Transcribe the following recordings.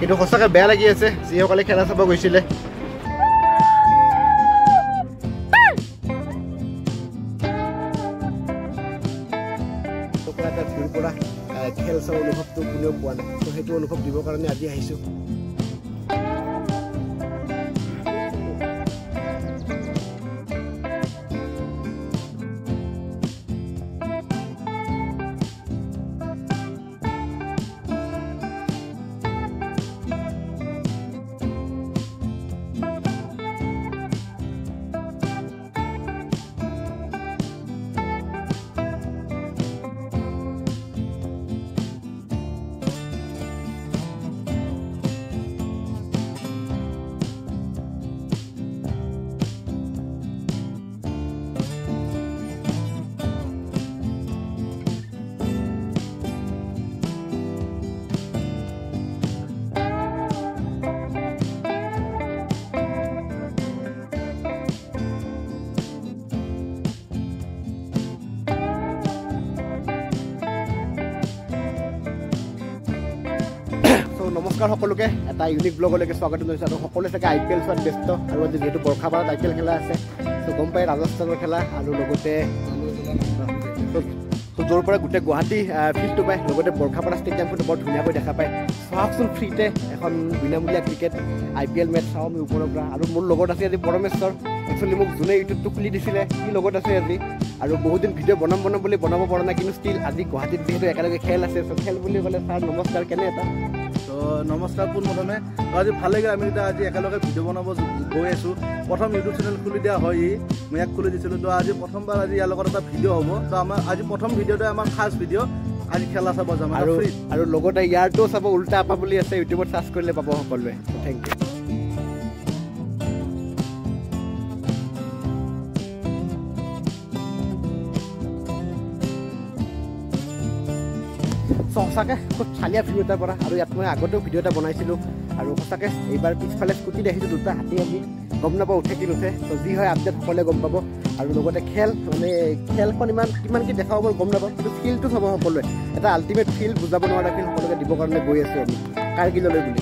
কিন্তু সঁচাকৈ বেয়া লাগি আছে যিসকলে খেলা চাব গৈছিলে। ভিৰ পৰা খেল চাওঁ অনুভৱটো কোনেও পোৱা নাই, ত' সেইটো অনুভৱ দিবৰ কাৰণে আজি আহিছোঁ। নমস্কাৰ সকলোকে, এটা ইউনিক ব্লগলৈকে স্বাগতম জনাইছোঁ। আৰু সকলোৱে চাগে IPL চোৱাত ব্যস্ত, আৰু আজি যিহেতু বৰ্ষাপাৰাত IPL খেলা আছে, ত' গম পাই ৰাজস্থানৰ খেলা, আৰু লগতে য'ৰ পৰা গোটেই গুৱাহাটী ফিল্ডটো পায়, লগতে বৰ্ষাপাৰা ষ্টেডিয়ামখনটো বৰ ধুনীয়াকৈ দেখা পায়। চাওকচোন ফ্ৰীতে এখন বিনামূলীয়া ক্ৰিকেট IPL মেটচ চাওঁ আমি ওপৰৰ পৰা। আৰু মোৰ লগত আছে আজি পৰমেশ্বৰ, একচুৱেলি মোক যোনে ইউটিউবটো খুলি দিছিলে সি লগত আছে আজি। আৰু বহুত দিন ভিডিঅ' বনাম বুলি বনাব পৰা নাই, কিন্তু ষ্টিল আজি গুৱাহাটীত যিহেতু একেলগে খেল আছে, চ' খেল বুলি ক'লে ছাৰ নমস্কাৰ, কেনে এটা? নমস্কাৰ পোনপ্ৰথমে। আজি ভাল লাগিল, আমি এতিয়া আজি একেলগে ভিডিঅ' বনাব গৈ আছোঁ। প্ৰথম ইউটিউব চেনেল খুলি দিয়া হয়, মই ইয়াক খুলি দিছিলোঁ। তো আজি প্ৰথমবাৰ আজি ইয়াৰ লগত এটা ভিডিঅ' হ'ব। তো আমাৰ আজি প্ৰথম ভিডিঅ'টোৱে আমাৰ খাছ ভিডিঅ', আজি খেলা চাব যাম। আৰু লগতে ইয়াৰটোও চাব, উল্টা আপা বুলি আছে, ইউটিউবত চাৰ্চ কৰিলে পাব সকলোৱে। Thank you. সঁচাকৈ খুব চালিয়া ভিডিঅ' এটাৰ পৰা, আৰু ইয়াত মই আগতেও ভিডিঅ' এটা বনাইছিলোঁ। আৰু সঁচাকৈ এইবাৰ পিছফালে স্কুটিত আহিছোঁ, দুটা হাতী আহি গম নাপাওঁ উঠে কি নুঠে, ত' যি হয় আপডেট সকলোৱে গম পাব। আৰু লগতে খেলখন কিমান কি দেখাব পাৰোঁ গম নাপাওঁ, কিন্তু ফিল্ডটো চাব সকলোৱে। এটা আল্টিমেট ফিল্ড, বুজাব নোৱাৰা ফিল্ড সকলোকে দিবৰ কাৰণে গৈ আছোঁ আমি কাৰ্গিললৈ বুলি।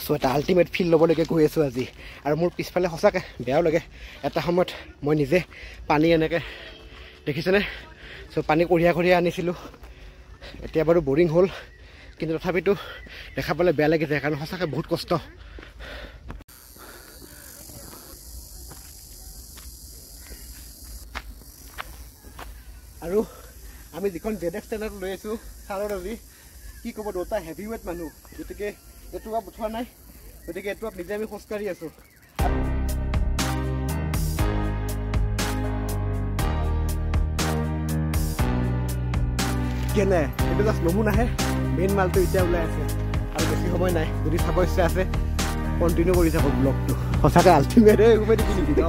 চ' এটা আল্টিমেট ফিল ল'বলৈকে গৈ আছোঁ আজি। আৰু মোৰ পিছফালে সঁচাকৈ বেয়াও লাগে, এটা সময়ত মই নিজে পানী এনেকৈ দেখিছেনে, চ' পানী কঢ়িয়াই আনিছিলোঁ। এতিয়া বাৰু বৰিং হ'ল, কিন্তু তথাপিতো দেখা পালে বেয়া লাগি যায়, কাৰণ সঁচাকৈ বহুত কষ্ট। আৰু আমি যিখন ZX ষ্টেণ্ডাৰ্ড লৈ আছোঁ ছাৰৰ আজি কি ক'ব, দুটা হেভি ৱেইট মানুহ, গতিকে এইটো আপ উঠোৱা নাই, গতিকে এইটো আপ নিজে আমি খোজকাঢ়ি আছোঁ। কেনে এইটো জাষ্ট নমুনাহে, মেইন মালটো এতিয়া ওলাই আছে। আৰু বেছি সময় নাই, যদি চাব ইচ্ছা আছে কণ্টিনিউ কৰি থাকক ব্লগটো। সঁচাকৈ আল্টিমেট একোবাই দেখি নেকি ন?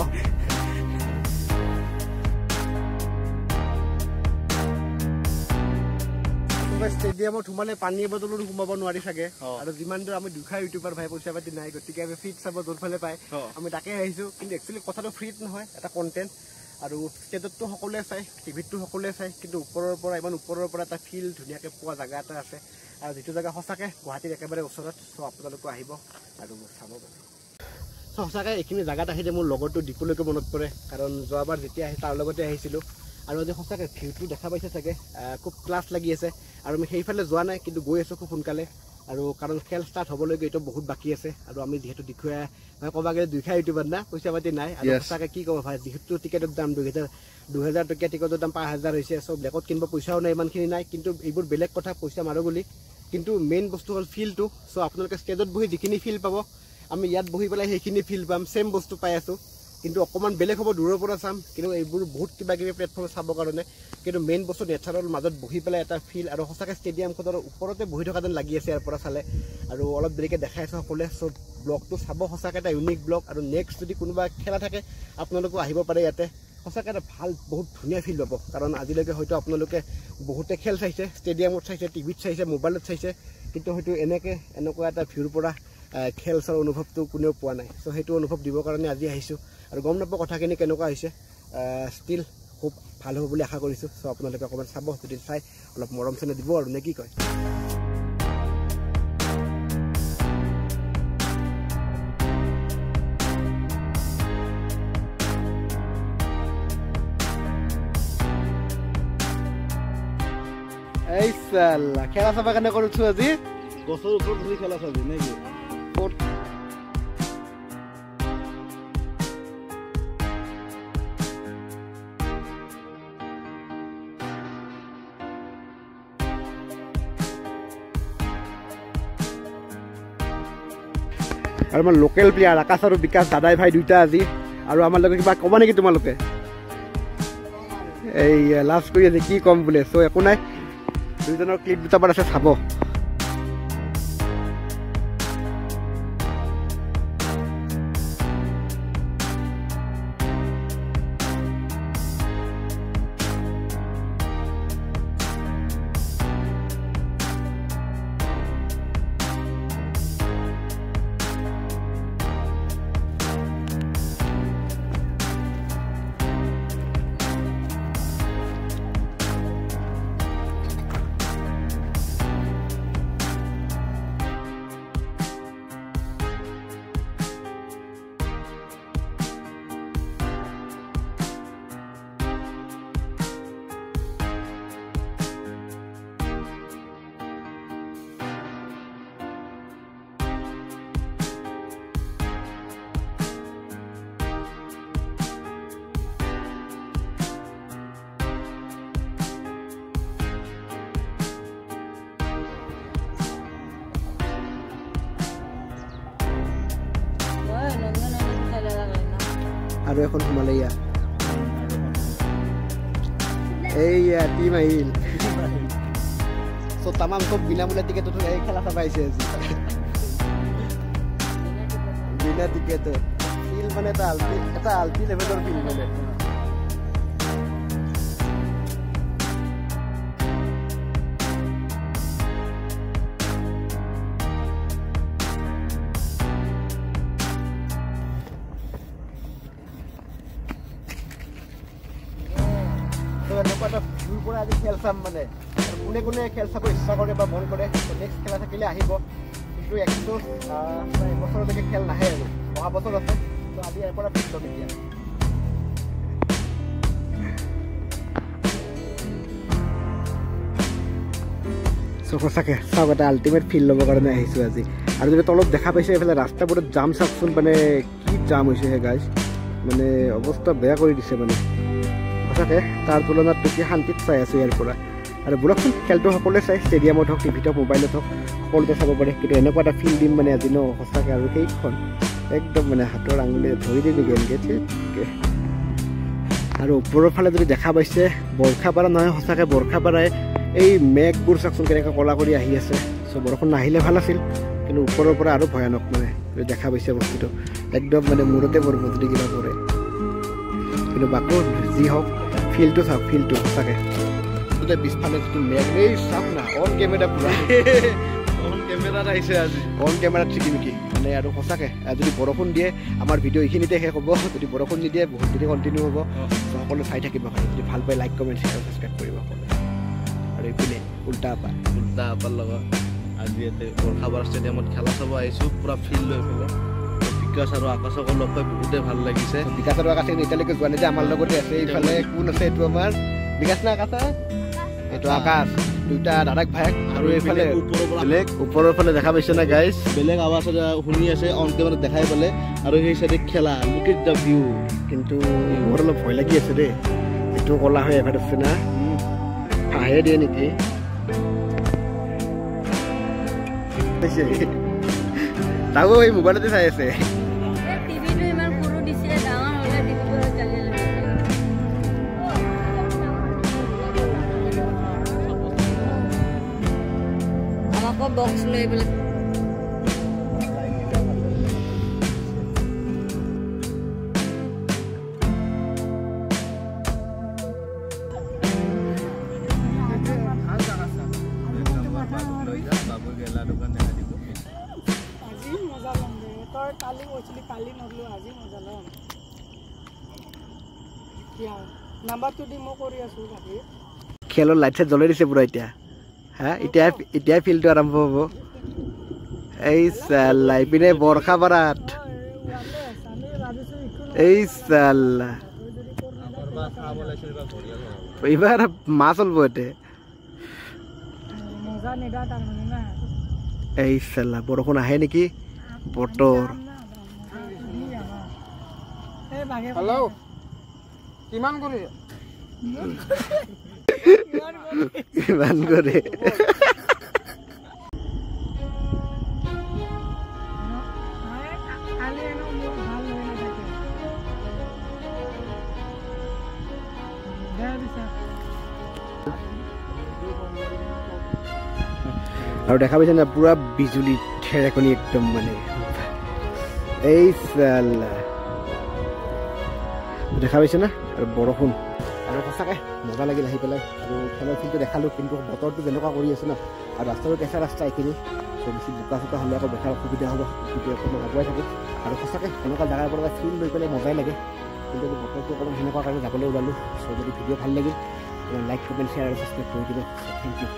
ষ্টেডিয়ামত সোমালে পানী বটলো সোমাব নোৱাৰি চাগে, আৰু যিমান দূৰ আমি দুখা ইউটিউবাৰ ভাই পইচা পাতি নাই, গতিকে আমি ফ্ৰীত চাব যোনফালে পায় আমি তাকে আহিছোঁ। কিন্তু একচুৱেলি কথাটো ফ্ৰীত নহয়, এটা কণ্টেণ্ট। আৰু ষ্টেজতটো সকলোৱে চায়, টিভিতটো সকলোৱে চায়, কিন্তু ওপৰৰ পৰা ইমান ওপৰৰ পৰা এটা ফিল ধুনীয়াকৈ পোৱা জেগা এটা আছে, আৰু যিটো জেগা সঁচাকৈ গুৱাহাটীৰ একেবাৰে ওচৰত। চ' আপোনালোকো আহিব আৰু চাব পাৰে। চ' সঁচাকৈ এইখিনি জেগাত আহিলে মোৰ লগৰটো দীপুলৈকে মনত পৰে, কাৰণ যোৱাবাৰ যেতিয়া আহি তাৰ লগতে আহিছিলোঁ। আৰু আজি সঁচাকৈ ভিউটো দেখা পাইছে চাগে, খুব ক্লাছ লাগি আছে। আৰু আমি সেইফালে যোৱা নাই, কিন্তু গৈ আছোঁ খুব সোনকালে। আৰু কাৰণ খেল ষ্টাৰ্ট হ'বলৈকে এইটো বহুত বাকী আছে, আৰু আমি যিহেতু দিখুৱাই ক'ব গ'লে দুইখা ইউটিউবাৰ না, পইচা পাতি নাই। আৰু সঁচাকৈ কি ক'ব ভাই, যিহেতু টিকেটৰ দাম 2000 টকীয়া টিকেটৰ দাম 5000 হৈছে। চ' ব্লেকত কিনিব পইচাও নাই, ইমানখিনি নাই। কিন্তু এইবোৰ বেলেগ কথা, পইচা মাৰোঁ বুলি, কিন্তু মেইন বস্তু হ'ল ফিলটো। চ' আপোনালোকে ষ্টেজত বহি যিখিনি ফিল পাব, আমি ইয়াত বহি পেলাই সেইখিনি ফিল পাম, ছেম বস্তু পাই আছোঁ। কিন্তু অকণমান বেলেগ হ'ব দূৰৰ পৰা চাম কিন্তু এইবোৰ বহুত কিবা কিবি প্লেটফৰ্ম চাবৰ কাৰণে কিন্তু মেইন বস্তু নেচাৰৰ মাজত বহি পেলাই এটা ফিল আৰু সঁচাকৈ ষ্টেডিয়ামখনৰ ওপৰতে বহি থকা যেন লাগি আছে ইয়াৰ পৰা চালে আৰু অলপ দেৰিকৈ দেখাই আছোঁ সকলোৱে চ' ব্লগটো চাব সঁচাকৈ এটা ইউনিক ব্লগ আৰু নেক্সট যদি কোনোবা খেলা থাকে আপোনালোকেও আহিব পাৰে ইয়াতে সঁচাকৈ এটা ভাল বহুত ধুনীয়া ফিল পাব কাৰণ আজিলৈকে হয়তো আপোনালোকে বহুতে খেল চাইছে ষ্টেডিয়ামত চাইছে টিভিত চাইছে মোবাইলত চাইছে কিন্তু হয়তো এনেকুৱা এটা ভিউৰ পৰা খেল চোৱাৰ অনুভৱটো কোনেও পোৱা নাই চ' সেইটো অনুভৱ দিবৰ কাৰণে আজি আহিছোঁ আৰু গম নাপাওঁ কথাখিনি কেনেকুৱা হৈছে ষ্টিল খুব ভাল হ'ব বুলি আশা কৰিছোঁ চ' আপোনালোকে অকণমান চাব যদি চাই অলপ মৰম চেনেহ দিব আৰু নে কি কয় এই চালা খেলা চাবৰ কাৰণে কৰিছোঁ আজি গছৰ ওপৰত বহি খেলা চাবি নেকি আৰু আমাৰ লোকেল প্লেয়াৰ আকাশ আৰু বিকাশ দাদাই ভাই দুইটা আজি আৰু আমাৰ লগত কিবা ক'বা নেকি তোমালোকে এই লাষ্ট কৰি আছে কি ক'ম বোলে চ' একো নাই দুইজনৰ ক্লিপ দুটামান আছে চাব আৰু এখন সোমালে ইয়াত এইয়া টিম আহিল চ' তামাম চব বিনামূলীয়া টিকেটত এই খেলা চাব আহিছে আজি বিনা টিকেটত ফিল মানে এটা আল্টি লেভেলৰ ফিল মানে এনেকুৱা এটা ভিউৰ পৰা আজি খেল চাম মানে কোনে কোনে খেল চাব ইচ্ছা কৰে বা মন কৰে নেক্সট খেলা থাকিলে আহিব কিন্তু একটো বছৰলৈকে খেল নাহে আৰু অহা বছৰ আছে ত' আজি ইয়াৰ পৰা ফিল্ড ল'ম এতিয়া চ' সঁচাকৈ চাওক এটা আল্টিমেট ফিল্ড ল'বৰ কাৰণে আহিছোঁ আজি আৰু যদি তলত দেখা পাইছে এইফালে ৰাস্তাবোৰত জাম চাওকচোন মানে কি জাম হৈছে হে গাইজ মানে অৱস্থা বেয়া কৰি দিছে মানে সঁচাকৈ তাৰ তুলনাত বেছি শান্তিত চাই আছোঁ ইয়াৰ পৰা আৰু বৰষুণ খেলটো সকলোৱে চাই ষ্টেডিয়ামত হওক টিভিত হওক মোবাইলত হওক সকলোতে চাব পাৰে কিন্তু এনেকুৱা এটা ফিল্ড দিম মানে আজি ন সঁচাকৈ আৰু সেইখন একদম মানে হাতৰ আঙুলি ধৰি দিম নেকি এনেকৈ ঠিককৈ আৰু ওপৰৰ ফালে যদি দেখা পাইছে বৰ্ষাপাৰা নহয় সঁচাকৈ বৰ্ষাপাৰাই এই মেঘবোৰ চাওকচোন কেনেকৈ ক'লা কৰি আহি আছে চ' বৰষুণ নাহিলে ভাল আছিল কিন্তু ওপৰৰ পৰা আৰু ভয়ানক মানে দেখা পাইছে বস্তুটো একদম মানে মূৰতে পৰিব যদি কিবা পৰে কিন্তু বাকো যি হওক ফিল্ডটো চাওক ফিল্ডটো সঁচাকৈ এতিয়া পিছফালে যিটো মেঘ এই চাওক না অন কেমেৰা পূৰা অন কেমেৰাত আহিছে আজি অন কেমেৰাত চিকিমিকি মানে আৰু সঁচাকৈ যদি বৰষুণ দিয়ে আমাৰ ভিডিঅ' এইখিনিতে শেষ হ'ব যদি বৰষুণ নিদিয়ে বহুত দেৰি কণ্টিনিউ হ'ব সকলো চাই থাকিব খালি যদি ভাল পাই লাইক কমেণ্ট শ্বেয়াৰ ছাবস্ক্ৰাইব কৰিব সকলো আৰু এইপিনে উল্টা আপাৰ লগত আজি ইয়াতে বৰ্ষাপাৰা ষ্টেডিয়ামত খেলা চাব আহিছোঁ পুৰা ফিল্ড লৈ পেলাই বিকাশ আৰু আকাশক লগ পাই বহুতেই ভাল লাগিছে বিকাশ আৰু আকাশ এতিয়ালৈকে যোৱা নাই যে আমাৰ লগতে আছে এইফালে কোন আছে এইটো আমাৰ বিকাশ না আকাশ এইটো আকাশ দুটা দাদাক ভায়েক আৰু এইফালে বেলেগ ওপৰৰ ফালে দেখা পাইছে না গাইজ বেলেগ আৱাজ শুনি আছে অন কেমেৰাত দেখাই পালে আৰু সেই চাইডে খেলা লুক এট দ্য ভিউ কিন্তু মোৰ অলপ ভয় লাগি আছে দেই এইটো ক'লা হৈ এভাৰ আছে না হাঁহে দিয়ে নেকি তাকো এই মোবাইলতে চাই আছে বক্স লৈ পেলাই খেলৰ লাইট চাইট জ্বলাই দিছে পুৰা এতিয়া হা এতিয়া ফিল্ডটো আৰম্ভ হ'ব এই চাল্লা ইপিনে বৰষা পাৰাত এই চাল্লা এইবাৰ মাছ চলব এতে এই চাল্লা বৰষুণ আহে নেকি বতৰ হেল্ল' কিমান কৰি কিমান কৰে আৰু দেখা পাইছে না পুৰা বিজুলী ঢেৰেকনি একদম মানে এই চাল্লা দেখা পাইছে না আৰু বৰষুণ আৰু সঁচাকে মজা লাগিল আহি পেলাই আৰু খেলৰ ফিল্ডটো দেখালোঁ কিন্তু বতৰটো যেনেকুৱা কৰি আছে ন আৰু ৰাস্তাটো কেঁচা ৰাস্তা এইখিনি চ' বেছি বোকা চোকা হ'লে আকৌ দেখাৰ অসুবিধা হ'ব কিন্তু অকণমান আগুৱাই থাকোঁ আৰু সঁচাকৈ এনেকুৱা জেগাৰ পৰা ফিল্ড লৈ পেলাই মজাই লাগে কিন্তু বতৰটো অকণমান সেনেকুৱা কাৰণে যাবলৈ ওলালোঁ চ' যদি ভিডিঅ' ভাল লাগিল লাইক কমেণ্ট শ্বেয়াৰ আৰু ছাবস্ক্ৰাইব কৰি দিব থেংক ইউ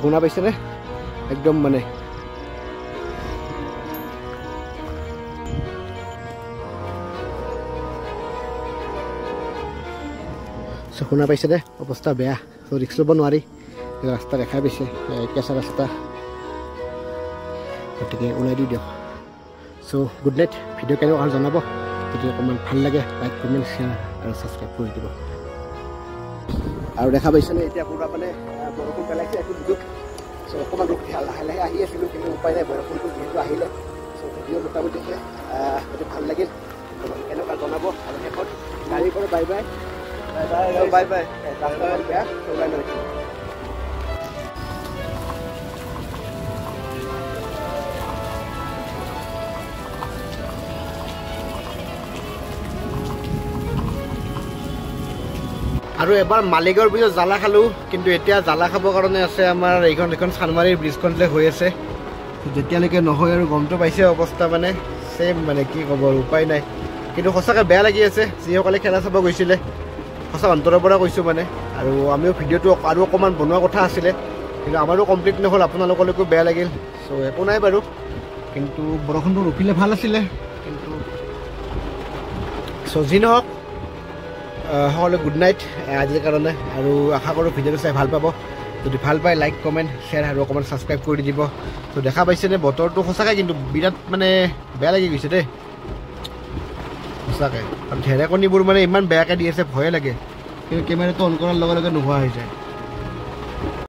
শুনা পাইছেনে একদম মানে শুনা পাইছেনে অৱস্থা বেয়া চ' ৰিক্স ল'ব নোৱাৰি ৰাস্তা দেখাই পাইছে কেঁচা ৰাস্তা গতিকে ওলাই দি দিয়ক চ' গুড নাইট ভিডিঅ' কেনেকুৱা আৰু জনাব যদি অকণমান ভাল লাগে লাইক কমেণ্ট শ্বেয়াৰ আৰু ছাবস্ক্ৰাইব কৰি দিব আৰু দেখা পাইছেনে এতিয়া পুৰা মানে বৰষুণ পেলাইছে একো দুখ চ' অকণমান ৰখি লাহে লাহে আহি আছিলোঁ কিন্তু উপায় নাই বৰষুণটো যিহেতু আহিলে চ' ভিডিঅ' মোটামুটি যদি ভাল লাগিল কেনেকুৱা জনাব আৰু শেষত গাড়ীৰ পৰা বাই বাই বাই বাই ৰাস্তা বেয়া ওলাই লৈ আৰু এবাৰ মালিগাঁৱৰ ব্ৰিজত জ্বালা খালোঁ কিন্তু এতিয়া জ্বালা খাবৰ কাৰণে আছে আমাৰ এইখন চানমাৰীৰ ব্ৰিজখনলৈ হৈ আছে যেতিয়ালৈকে নহয় আৰু গমটো পাইছে অৱস্থা মানে ছেম মানে কি ক'ব আৰু উপায় নাই কিন্তু সঁচাকৈ বেয়া লাগি আছে যিসকলে খেলা চাব গৈছিলে সঁচা অন্তৰৰ পৰা কৈছোঁ মানে আৰু আমিও ভিডিঅ'টো আৰু অকণমান বনোৱা কথা আছিলে কিন্তু আমাৰো কমপ্লিট নহ'ল আপোনালোকলৈকো বেয়া লাগিল চ' একো নাই বাৰু কিন্তু বৰষুণটো ৰখিলে ভাল আছিলে কিন্তু চ' যি নহওক সকলোৱে গুড নাইট আজিৰ কাৰণে আৰু আশা কৰোঁ ভিডিঅ'টো চাই ভাল পাব যদি ভাল পায় লাইক কমেণ্ট শ্বেয়াৰ আৰু অকণমান ছাবস্ক্ৰাইব কৰি দিব ত' দেখা পাইছেনে বতৰটো সঁচাকৈ কিন্তু বিৰাট মানে বেয়া লাগি গৈছে দেই সঁচাকৈ আৰু ঢেৰেকনিবোৰ মানে ইমান বেয়াকৈ দি আছে ভয়ে লাগে কিন্তু কেমেৰাটো অন কৰাৰ লগে লগে নোহোৱা হৈ যায়